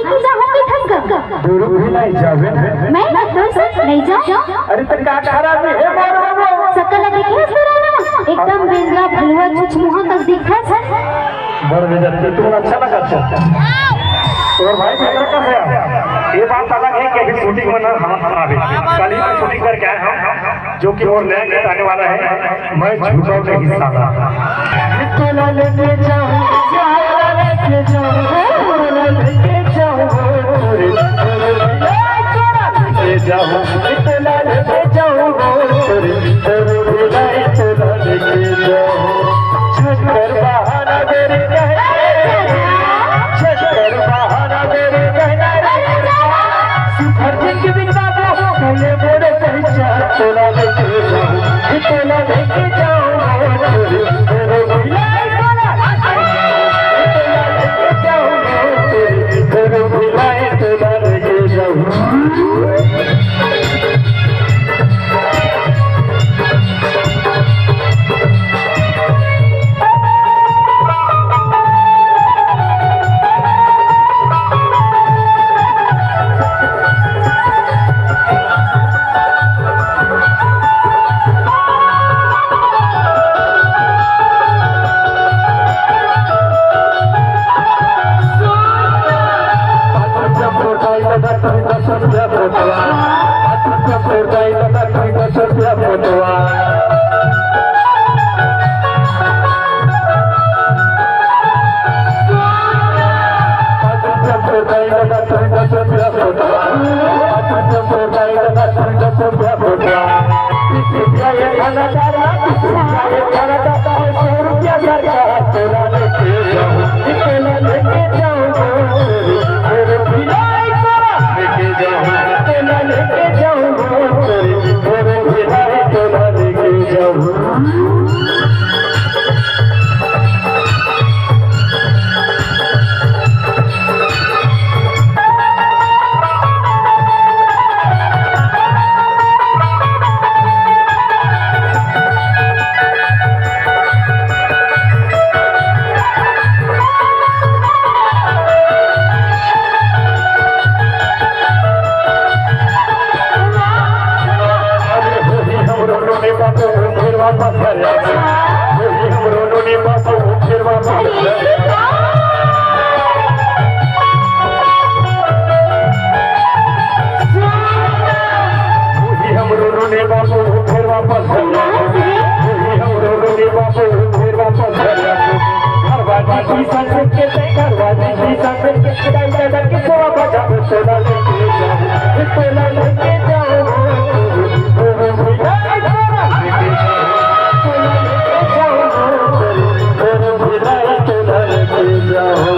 पूजा होगी ठग दूर भी नहीं जावे मैं दूर से नहीं जाऊं। अरे तो का खराब है मारो सकल देखिए सुराना एकदम बेंद्रा भलवा चुचमुहा तक दिखा है। बड़ बेइज्जती तुम अच्छा लगा और भाई मेरा का है ये बात अलग है कि अभी शूटिंग में हम आवे कल ही मैं शूटिंग करके आए हम जो कि और नया गीत आने वाला है मैं झूठों का हिस्सा था इतना लेके जाऊं लेके जाऊं लेके जाऊं लेके जाऊं इतना लेके जाऊं लेके जाऊं छकर बहाना मेरे छकर बहाना मेरे मेरे पहचान तोला लेके जाऊं तोला लेके जाऊं तोला लेके जाऊं जाओ